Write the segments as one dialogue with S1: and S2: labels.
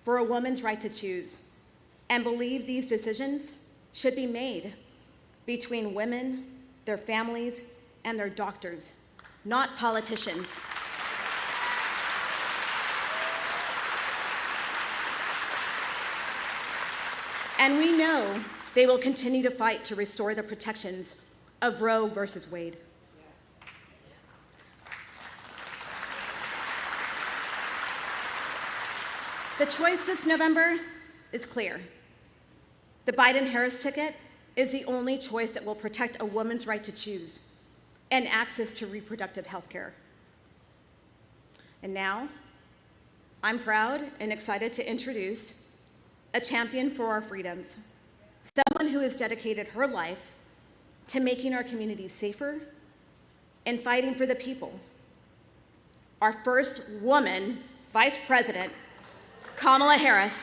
S1: for a woman's right to choose and believe these decisions should be made between women, their families, and their doctors, not politicians. And we know they will continue to fight to restore the protections of Roe versus Wade. The choice this November is clear. The Biden-Harris ticket is the only choice that will protect a woman's right to choose and access to reproductive health care. And now, I'm proud and excited to introduce a champion for our freedoms, someone who has dedicated her life to making our communities safer and fighting for the people. Our first woman Vice President, Kamala Harris.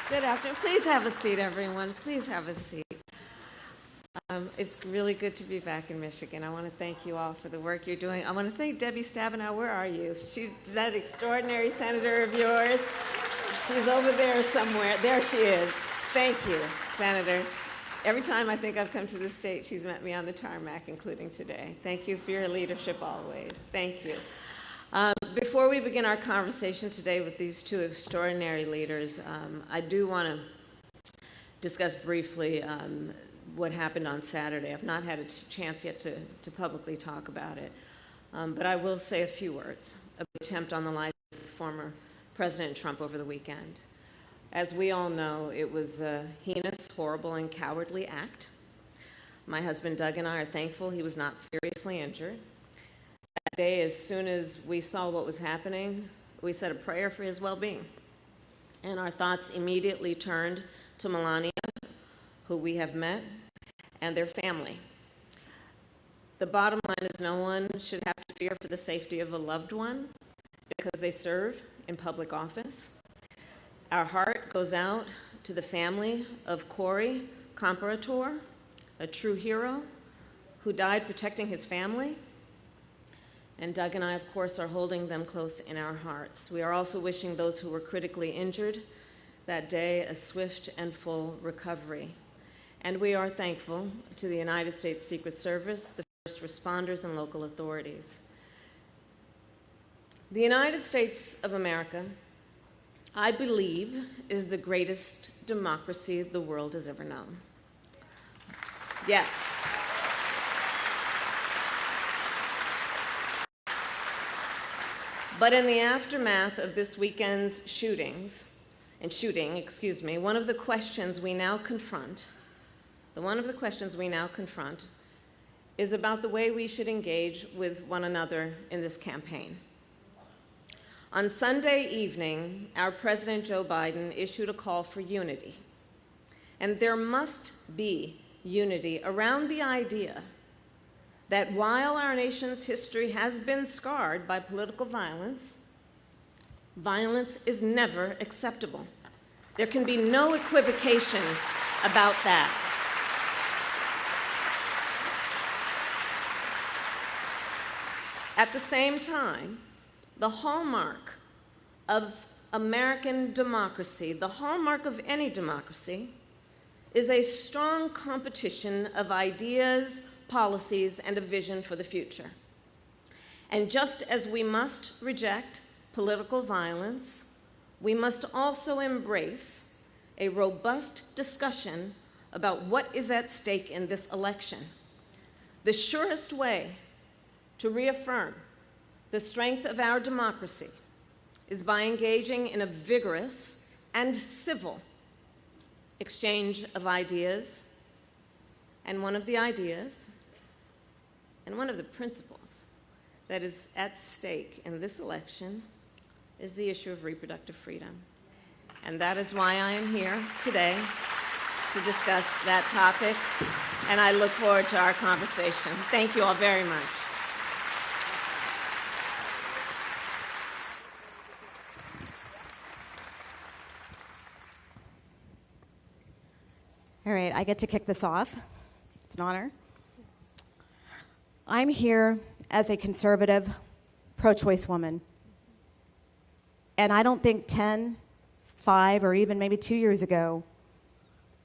S2: Good afternoon. Please have a seat, everyone. Please have a seat. It's really good to be back in Michigan. I want to thank you all for the work you're doing. I want to thank Debbie Stabenow. Where are you? She's that extraordinary senator of yours. She's over there somewhere. There she is. Thank you, Senator. Every time I think I've come to the state, she's met me on the tarmac, including today. Thank you for your leadership always. Thank you. Before we begin our conversation today with these two extraordinary leaders, I do want to discuss briefly what happened on Saturday. I've not had a chance yet to publicly talk about it, but I will say a few words of the attempt on the life of former President Trump over the weekend. As we all know, it was a heinous, horrible, and cowardly act. My husband Doug and I are thankful he was not seriously injured. That day, as soon as we saw what was happening, we said a prayer for his well-being. And our thoughts immediately turned to Melania, who we have met, and their family. The bottom line is no one should have to fear for the safety of a loved one because they serve in public office. Our heart goes out to the family of Corey Comparator, a true hero who died protecting his family. And Doug and I, of course, are holding them close in our hearts. We are also wishing those who were critically injured that day a swift and full recovery. And we are thankful to the United States Secret Service, the first responders, and local authorities. The United States of America, I believe, is the greatest democracy the world has ever known. Yes. But in the aftermath of this weekend's shooting, one of the questions we now confront is about the way we should engage with one another in this campaign. On Sunday evening, our President Joe Biden issued a call for unity. And there must be unity around the idea that while our nation's history has been scarred by political violence, violence is never acceptable. There can be no equivocation about that. At the same time, the hallmark of American democracy, the hallmark of any democracy, is a strong competition of ideas, policies, and a vision for the future. And just as we must reject political violence, we must also embrace a robust discussion about what is at stake in this election. The surest way to reaffirm the strength of our democracy is by engaging in a vigorous and civil exchange of ideas. And one of the ideas and one of the principles that is at stake in this election is the issue of reproductive freedom. And that is why I am here today to discuss that topic, and I look forward to our conversation. Thank you all very much.
S1: All right, I get to kick this off. It's an honor. I'm here as a conservative, pro-choice woman. And I don't think 10, 5, or even maybe 2 years ago,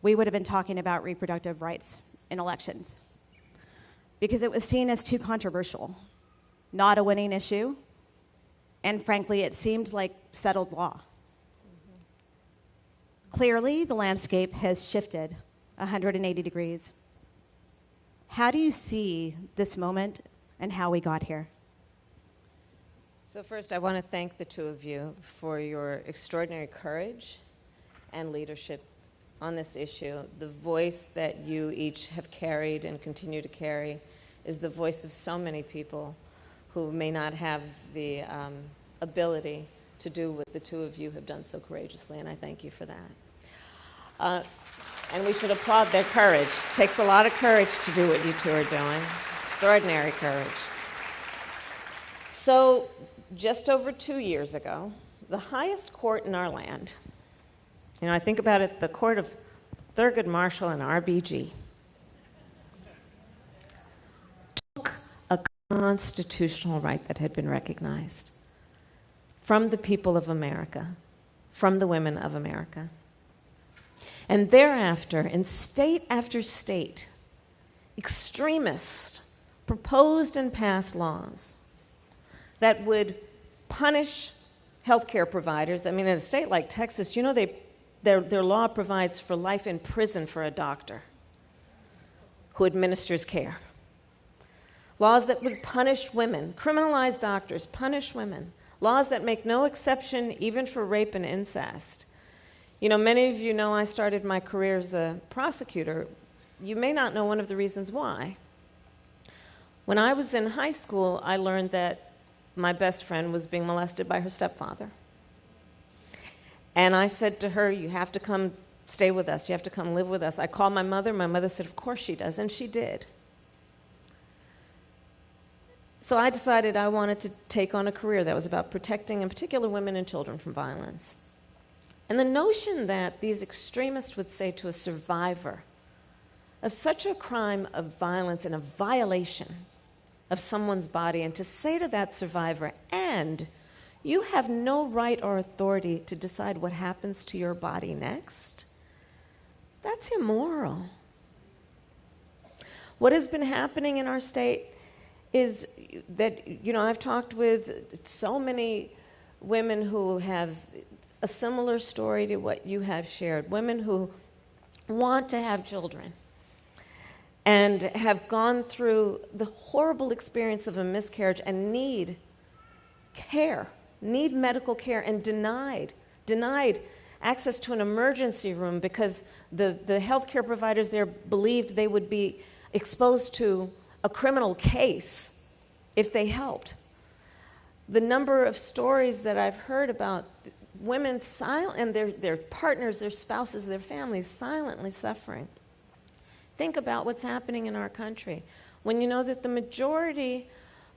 S1: we would have been talking about reproductive rights in elections. Because it was seen as too controversial, not a winning issue, and frankly, it seemed like settled law. Clearly, the landscape has shifted 180 degrees. How do you see this moment and how we got here?
S2: So first, I want to thank the two of you for your extraordinary courage and leadership on this issue. The voice that you each have carried and continue to carry is the voice of so many people who may not have the ability to do what the two of you have done so courageously, and I thank you for that. And we should applaud their courage. It takes a lot of courage to do what you two are doing. Extraordinary courage. So, just over 2 years ago, the highest court in our land, I think about it, the court of Thurgood Marshall and RBG, took a constitutional right that had been recognized from the people of America, from the women of America. And thereafter, in state after state, extremists proposed and passed laws that would punish healthcare providers. I mean, in a state like Texas, their law provides for life in prison for a doctor who administers care. Laws that would punish women, criminalize doctors, punish women. Laws that make no exception even for rape and incest. Many of you know I started my career as a prosecutor. You may not know one of the reasons why. When I was in high school, I learned that my best friend was being molested by her stepfather. And I said to her, you have to come stay with us. You have to come live with us. I called my mother. My mother said, of course she does. And she did. So I decided I wanted to take on a career that was about protecting, in particular, women and children from violence. And the notion that these extremists would say to a survivor of such a crime of violence and a violation of someone's body, and to say to that survivor, and you have no right or authority to decide what happens to your body next, that's immoral. What has been happening in our state is that, I've talked with so many women who have a similar story to what you have shared, women who want to have children and have gone through the horrible experience of a miscarriage and need care, need medical care, and denied access to an emergency room because the healthcare providers there believed they would be exposed to a criminal case if they helped. The number of stories that I've heard about women and their partners, their spouses, their families silently suffering. Think about what's happening in our country when you know that the majority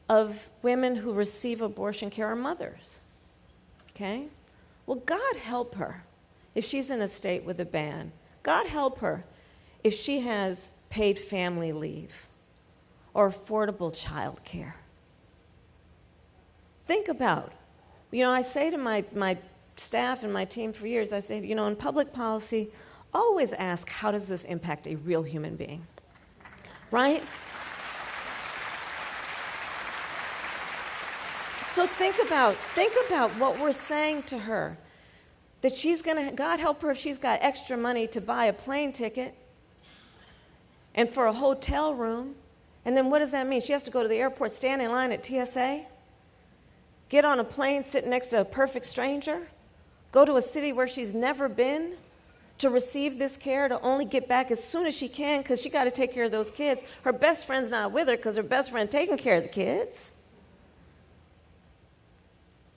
S2: of women who receive abortion care are mothers. Okay? Well, God help her if she's in a state with a ban. God help her if she has paid family leave or affordable child care. Think about, I say to my staff and my team for years, I say, in public policy, always ask, how does this impact a real human being? Right? So think about what we're saying to her. That God help her if she's got extra money to buy a plane ticket and for a hotel room. And then what does that mean? She has to go to the airport, stand in line at TSA, get on a plane, sit next to a perfect stranger, go to a city where she's never been to receive this care, to only get back as soon as she can because she got to take care of those kids. Her best friend's not with her because her best friend taking care of the kids.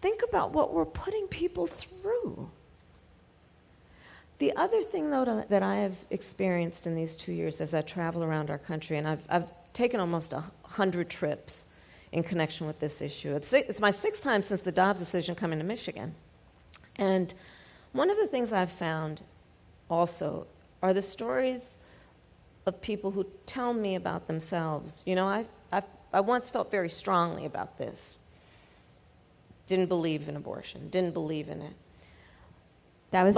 S2: Think about what we're putting people through. The other thing, though, that I have experienced in these 2 years as I travel around our country, and I've taken almost 100 trips in connection with this issue. It's my 6th time since the Dobbs decision coming to Michigan. And one of the things I've found also are the stories of people who tell me about themselves. You know, I once felt very strongly about this. Didn't believe in abortion, didn't believe in it.
S1: That was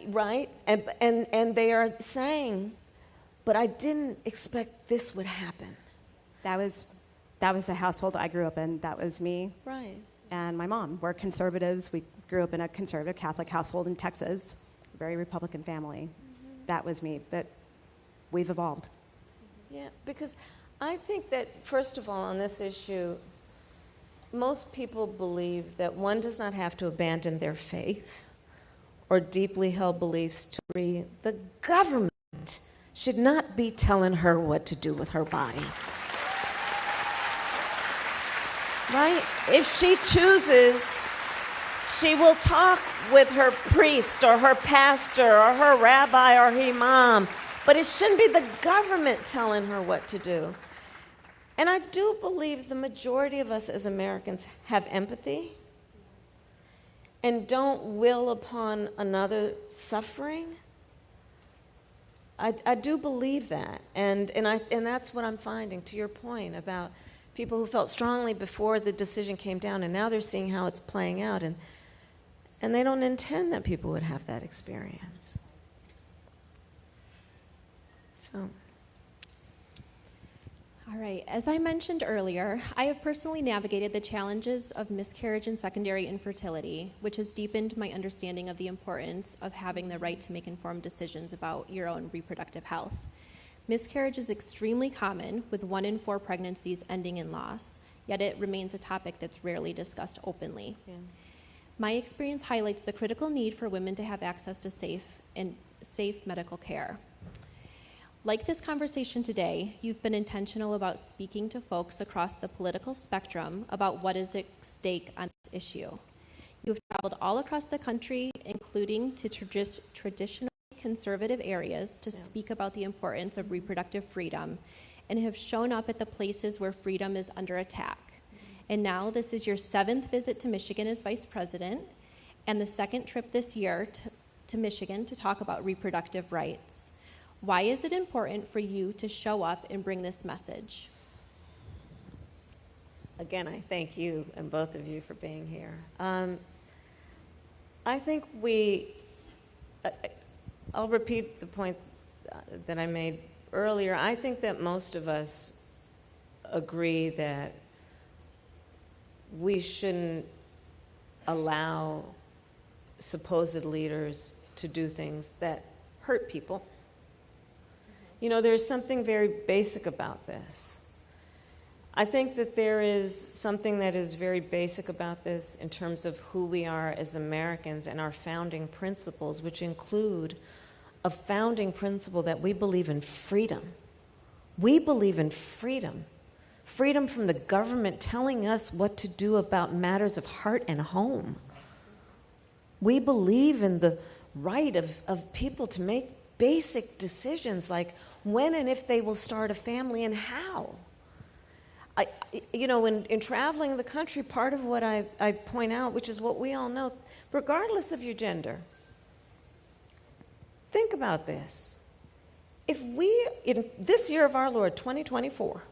S2: right? And they are saying, but I didn't expect this would happen.
S1: That was the household I grew up in. That was me.
S2: Right.
S1: And my mom. We're conservatives. We grew up in a conservative Catholic household in Texas, very Republican family. Mm-hmm. That was me. But we've evolved.
S2: Yeah, because I think that, first of all, on this issue, most people believe that one does not have to abandon their faith or deeply held beliefs to agree. The government should not be telling her what to do with her body. Right? If she chooses, she will talk with her priest or her pastor or her rabbi or her imam, but it shouldn't be the government telling her what to do. And I do believe the majority of us as Americans have empathy and don't will upon another suffering. I do believe that, and that's what I'm finding, to your point about people who felt strongly before the decision came down, and now they're seeing how it's playing out, and they don't intend that people would have that experience. So.
S3: All right, as I mentioned earlier, I have personally navigated the challenges of miscarriage and secondary infertility, which has deepened my understanding of the importance of having the right to make informed decisions about your own reproductive health. Miscarriage is extremely common, with 1 in 4 pregnancies ending in loss, yet it remains a topic that's rarely discussed openly. Yeah. My experience highlights the critical need for women to have access to safe medical care. Like this conversation today, you've been intentional about speaking to folks across the political spectrum about what is at stake on this issue. You've traveled all across the country, including to traditional conservative areas, to speak about the importance of reproductive freedom, and have shown up at the places where freedom is under attack. And now this is your 7th visit to Michigan as vice president, and the 2nd trip this year to Michigan to talk about reproductive rights. Why is it important for you to show up and bring this message?
S2: Again, I thank you and both of you for being here. I think I'll repeat the point that I made earlier. I think that most of us agree that we shouldn't allow supposed leaders to do things that hurt people. You know, there's something very basic about this. I think that there is something that is very basic about this in terms of who we are as Americans and our founding principles, which include a founding principle that we believe in freedom. We believe in freedom. Freedom from the government telling us what to do about matters of heart and home. We believe in the right of people to make basic decisions like when and if they will start a family and how. In traveling the country, part of what I point out, which is what we all know, regardless of your gender, think about this. If we, in this year of our Lord, 2024,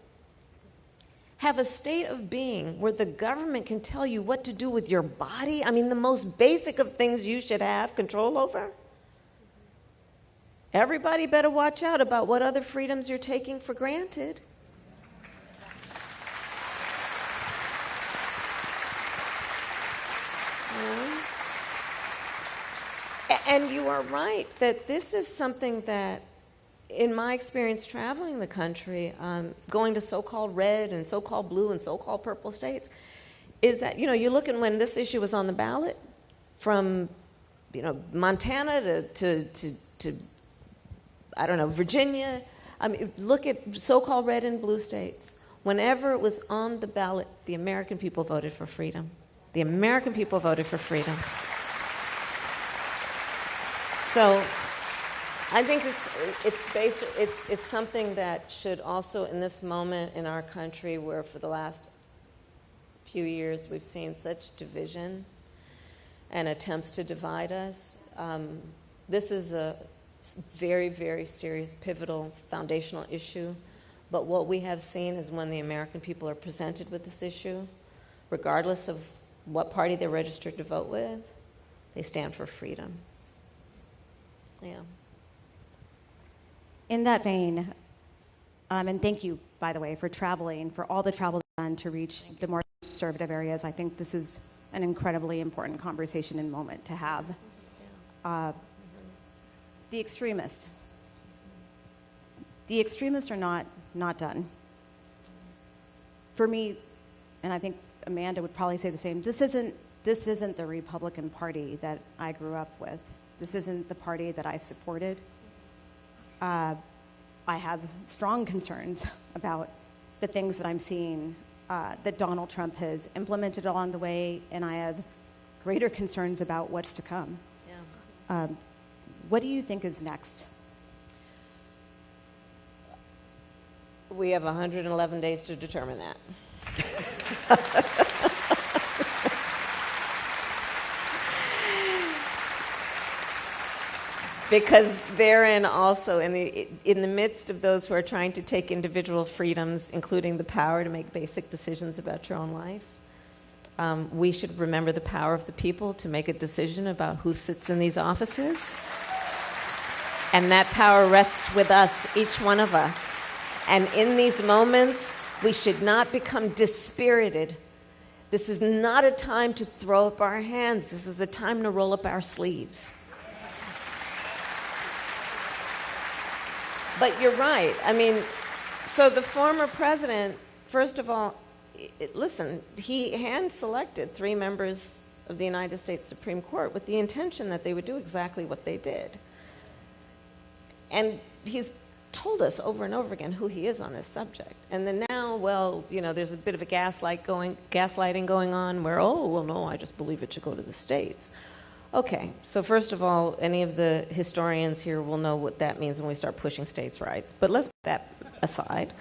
S2: have a state of being where the government can tell you what to do with your body, I mean, the most basic of things you should have control over, everybody better watch out about what other freedoms you're taking for granted. And you are right that this is something that, in my experience traveling the country, going to so-called red and so-called blue and so-called purple states, is that, you look at when this issue was on the ballot, from, Montana to I don't know, Virginia. I mean, look at so-called red and blue states. Whenever it was on the ballot, the American people voted for freedom. The American people voted for freedom. So I think it's something that should also, in this moment in our country where for the last few years we've seen such division and attempts to divide us, this is a very, very serious, pivotal, foundational issue. But what we have seen is when the American people are presented with this issue, regardless of what party they're registered to vote with, they stand for freedom. Yeah.
S4: In that vein, and thank you, by the way, for traveling, for all the travel done to reach the more conservative areas. I think this is an incredibly important conversation and moment to have. The extremists are not done. For me, and I think Amanda would probably say the same, this isn't the Republican Party that I grew up with. This isn't the party that I supported. I have strong concerns about the things that I'm seeing that Donald Trump has implemented along the way, and I have greater concerns about what's to come.
S2: Yeah.
S4: What do you think is next?
S2: We have 111 days to determine that. Because therein also, in the midst of those who are trying to take individual freedoms, including the power to make basic decisions about your own life, we should remember the power of the people to make a decision about who sits in these offices. And that power rests with us, each one of us. And in these moments, we should not become dispirited. This is not a time to throw up our hands. This is a time to roll up our sleeves. But you're right. I mean, so the former president, first of all, listen, he hand-selected 3 members of the United States Supreme Court with the intention that they would do exactly what they did. And he's told us over and over again who he is on this subject. And then now, well, you know, there's a bit of a gaslighting going on where, oh, well, no, I just believe it should go to the states. Okay, so first of all, any of the historians here will know what that means when we start pushing states' rights. But let's put that aside.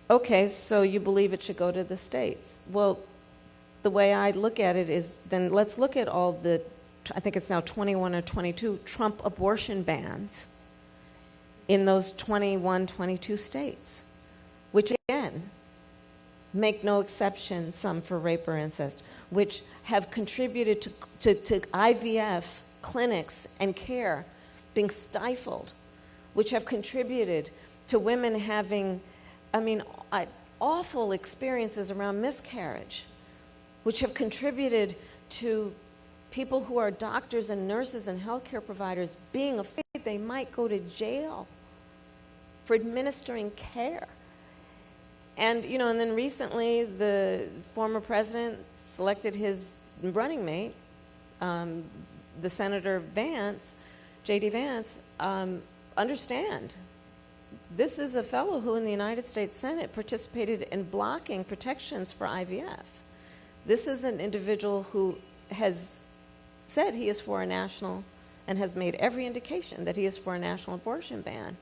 S2: Okay, so you believe it should go to the states. Well, the way I look at it is then let's look at all the, I think it's now 21 or 22 Trump abortion bans in those 21, 22 states, which again, make no exception, some for rape or incest, which have contributed to IVF clinics and care being stifled, which have contributed to women having, awful experiences around miscarriage, which have contributed to people who are doctors and nurses and healthcare providers being afraid they might go to jail for administering care. And, you know, and then recently the former president selected his running mate, the Senator Vance, J.D. Vance. Understand, this is a fellow who in the United States Senate participated in blocking protections for IVF. This is an individual who has said he is for a national and has made every indication that he is for a national abortion ban.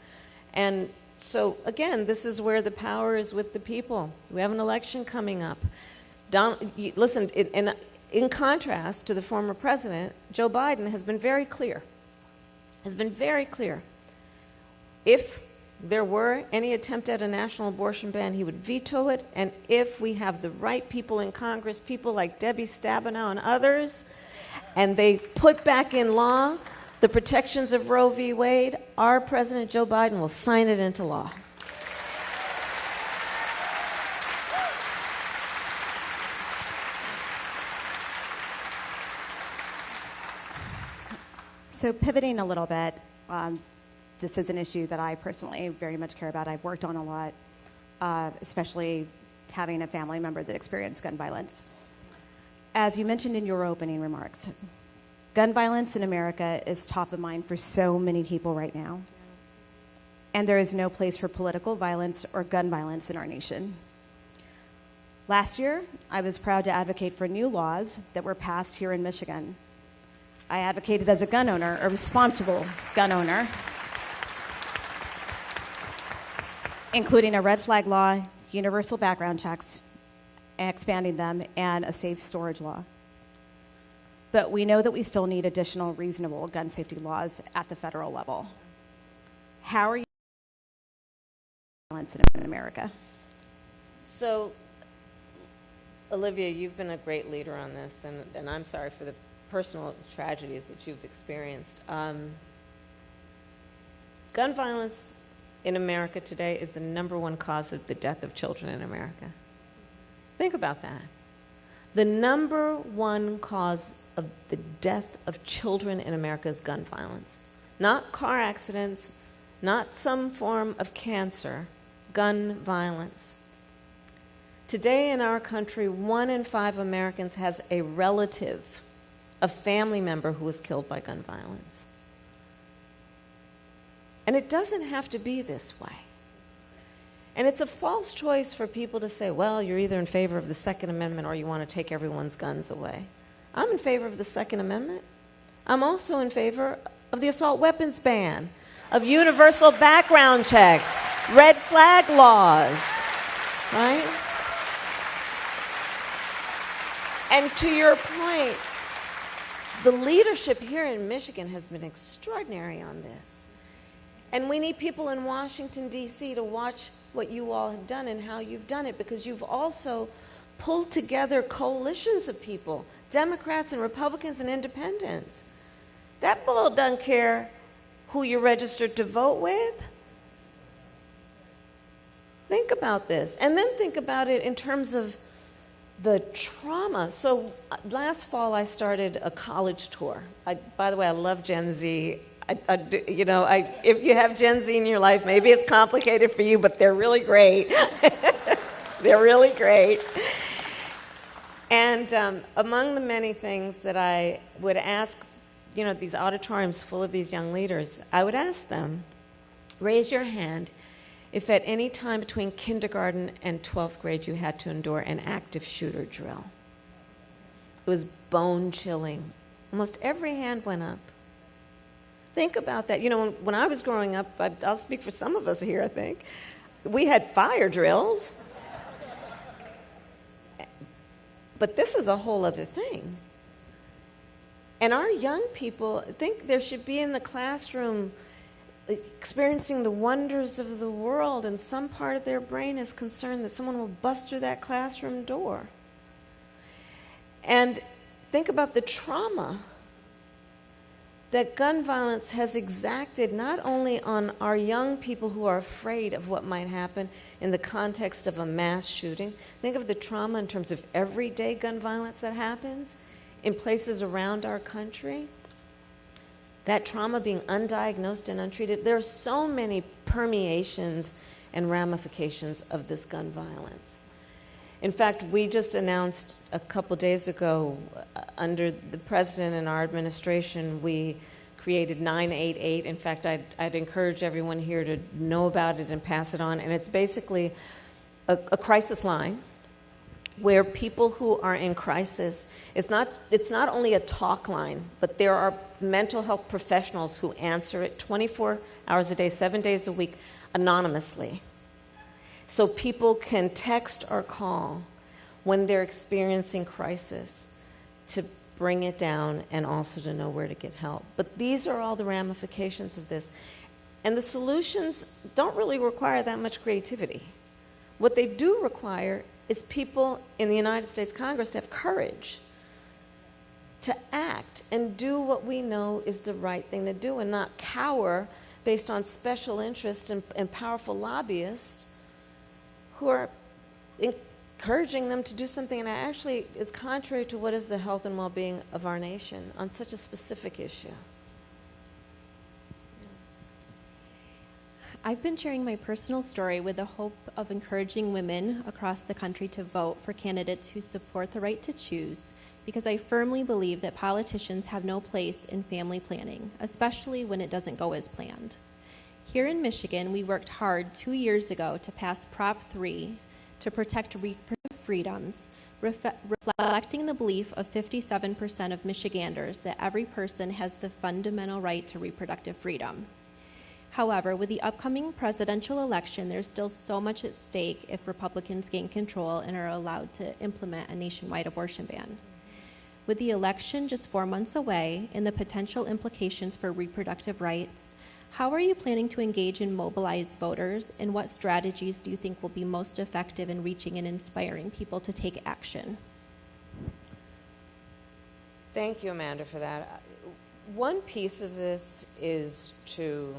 S2: And so, again, this is where the power is with the people. We have an election coming up. Listen, in contrast to the former president, Joe Biden has been very clear. If there were any attempt at a national abortion ban, he would veto it. And if we have the right people in Congress, people like Debbie Stabenow and others, and they put back in law the protections of Roe v. Wade, our President Joe Biden will sign it into law.
S4: So pivoting a little bit, this is an issue that I personally very much care about. I've worked on a lot, especially having a family member that experienced gun violence. As you mentioned in your opening remarks, gun violence in America is top of mind for so many people right now. And there is no place for political violence or gun violence in our nation. Last year, I was proud to advocate for new laws that were passed here in Michigan I advocated as a gun owner, a responsible gun owner, including a red flag law, universal background checks, expanding them, and a safe storage law. But we know that we still need additional reasonable gun safety laws at the federal level. How are you violence in America?
S2: So, Olivia, you've been a great leader on this, and I'm sorry for the personal tragedies that you've experienced. Gun violence in America today is the #1 cause of the death of children in America. Think about that. The #1 cause of the death of children in America is gun violence. Not car accidents, not some form of cancer, gun violence. Today in our country, 1 in 5 Americans has a relative, a family member who was killed by gun violence. And it doesn't have to be this way. And it's a false choice for people to say, well, you're either in favor of the Second Amendment or you want to take everyone's guns away. I'm in favor of the Second Amendment. I'm also in favor of the assault weapons ban, of universal background checks, red flag laws, right? And to your point, the leadership here in Michigan has been extraordinary on this. And we need people in Washington, D.C. to watch what you all have done and how you've done it, because you've also pulled together coalitions of people, Democrats and Republicans and independents. That bill doesn't care who you're registered to vote with. Think about this. And then think about it in terms of the trauma. So last fall I started a college tour. By the way, I love Gen Z. If you have Gen Z in your life, maybe it's complicated for you, but they're really great. They're really great. And among the many things that I would ask, these auditoriums full of these young leaders, I would ask them, raise your hand if at any time between kindergarten and 12th grade you had to endure an active shooter drill. It was bone-chilling. Almost every hand went up. Think about that. When I was growing up, I'll speak for some of us here, I think, we had fire drills. But this is a whole other thing. And our young people think there should be in the classroom experiencing the wonders of the world, and some part of their brain is concerned that someone will bust through that classroom door. And think about the trauma that gun violence has exacted not only on our young people who are afraid of what might happen in the context of a mass shooting. Think of the trauma in terms of everyday gun violence that happens in places around our country. That trauma being undiagnosed and untreated. There are so many permeations and ramifications of this gun violence. In fact, we just announced a couple days ago, under the president and our administration, we created 988. In fact, I'd encourage everyone here to know about it and pass it on. And it's basically a crisis line where people who are in crisis, it's not only a talk line, but there are mental health professionals who answer it 24 hours a day, 7 days a week, anonymously. So people can text or call when they're experiencing crisis to bring it down and also to know where to get help. But these are all the ramifications of this. And the solutions don't really require that much creativity. What they do require is people in the United States Congress to have courage to act and do what we know is the right thing to do, and not cower based on special interests and powerful lobbyists who are encouraging them to do something that actually is contrary to what is the health and well-being of our nation on such a specific issue.
S3: I've been sharing my personal story with the hope of encouraging women across the country to vote for candidates who support the right to choose, because I firmly believe that politicians have no place in family planning, especially when it doesn't go as planned. Here in Michigan, we worked hard 2 years ago to pass Prop 3 to protect reproductive freedoms, reflecting the belief of 57% of Michiganders that every person has the fundamental right to reproductive freedom. However, with the upcoming presidential election, there's still so much at stake if Republicans gain control and are allowed to implement a nationwide abortion ban. With the election just 4 months away and the potential implications for reproductive rights, how are you planning to engage and mobilize voters, and what strategies do you think will be most effective in reaching and inspiring people to take action?
S2: Thank you, Amanda, for that. One piece of this is to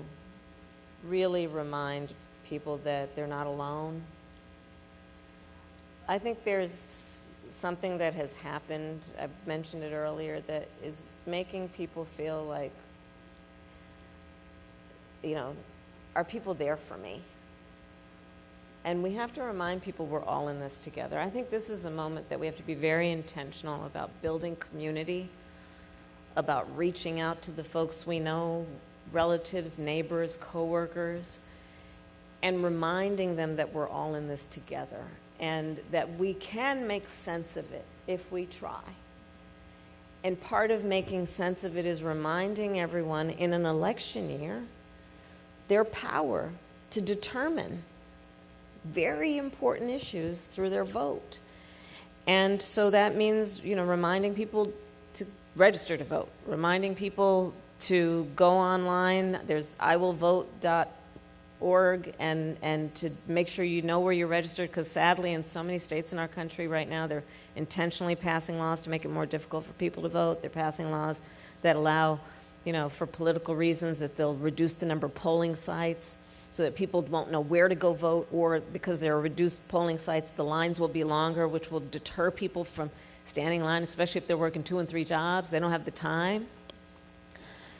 S2: really remind people that they're not alone. I think there's something that has happened, I've mentioned it earlier, that is making people feel like, you know, are people there for me? And we have to remind people we're all in this together. I think this is a moment that we have to be very intentional about building community, about reaching out to the folks we know, relatives, neighbors, coworkers, and reminding them that we're all in this together and that we can make sense of it if we try. And part of making sense of it is reminding everyone in an election year their power to determine very important issues through their vote. And so that means, you know, reminding people to register to vote, reminding people to go online. There's iwillvote.org and to make sure you know where you're registered, because sadly in so many states in our country right now, they're intentionally passing laws to make it more difficult for people to vote. They're passing laws that allow, you know, for political reasons, that they'll reduce the number of polling sites so that people won't know where to go vote, or because there are reduced polling sites, the lines will be longer, which will deter people from standing in line, especially if they're working 2 and 3 jobs. They don't have the time.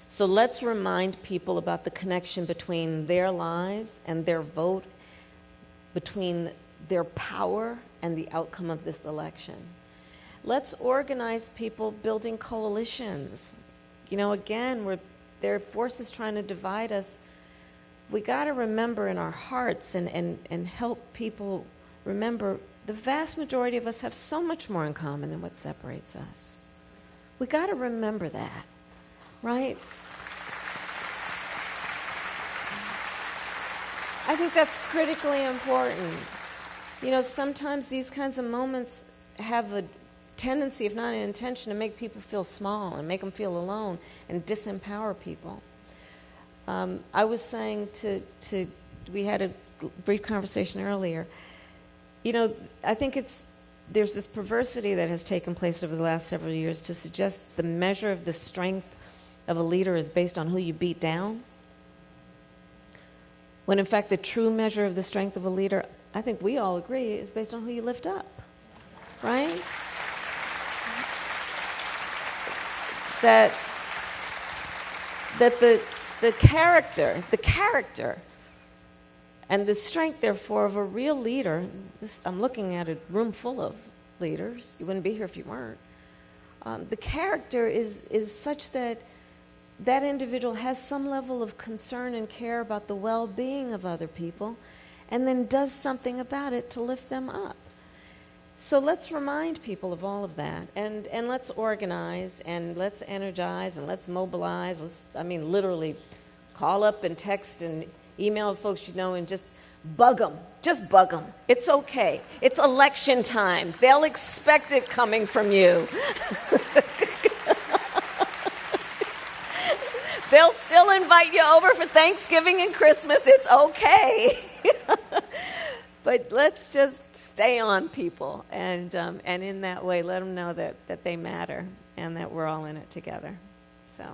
S2: So let's remind people about the connection between their lives and their vote, between their power and the outcome of this election. Let's organize people building coalitions. You know, again, there are forces trying to divide us. We got to remember in our hearts and help people remember the vast majority of us have so much more in common than what separates us. We got to remember that, right? I think that's critically important. You know, sometimes these kinds of moments have a tendency, if not an intention, to make people feel small and make them feel alone and disempower people. I was saying we had a brief conversation earlier, you know, I think there's this perversity that has taken place over the last several years to suggest the measure of the strength of a leader is based on who you beat down, when in fact the true measure of the strength of a leader, I think we all agree, is based on who you lift up, right? That the character and the strength, therefore, of a real leader, I'm looking at a room full of leaders, you wouldn't be here if you weren't, the character is such that that individual has some level of concern and care about the well-being of other people, and then does something about it to lift them up. So let's remind people of all of that, and let's organize, and let's energize, and let's mobilize. Literally call up and text and email folks you know and just bug them. Just bug them. It's okay. It's election time. They'll expect it coming from you. They'll still invite you over for Thanksgiving and Christmas. It's okay. But let's just stay on people, and in that way, let them know that they matter and that we're all in it together. So.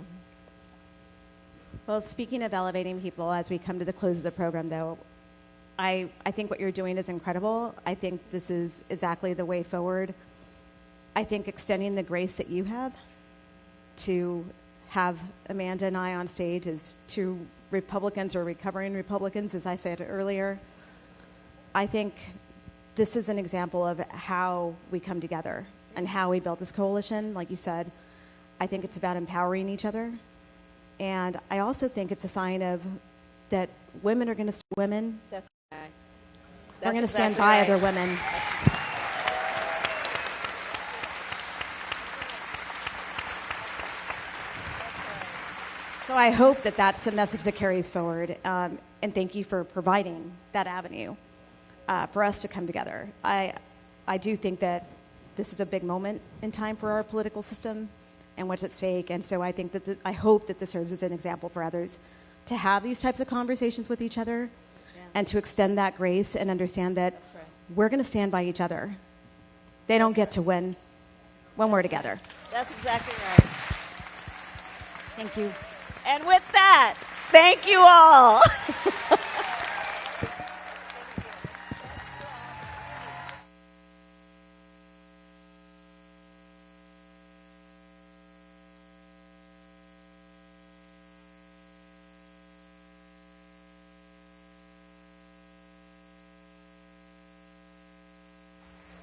S4: Well, speaking of elevating people, as we come to the close of the program, though, I think what you're doing is incredible. I think this is exactly the way forward. I think extending the grace that you have to have Amanda and I on stage as two Republicans or recovering Republicans, as I said earlier, I think this is an example of how we come together and how we built this coalition. Like you said, I think it's about empowering each other. And I also think it's a sign of that women are going to stand women.
S2: That's right.
S4: We're going to stand by other women. So I hope that that's a message that carries forward, and thank you for providing that avenue for us to come together. I do think that this is a big moment in time for our political system and what's at stake, and so I think that I hope that this serves as an example for others to have these types of conversations with each other and to extend that grace and understand that we're going to stand by each other. They don't get to win when we're together.
S5: That's exactly right.
S4: Thank you.
S5: And with that, thank you all.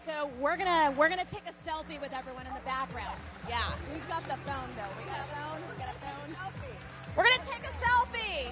S4: So we're gonna take a selfie with everyone in the background. Yeah. Who's got the phone though? We got a phone? We got a phone? We're gonna take a selfie.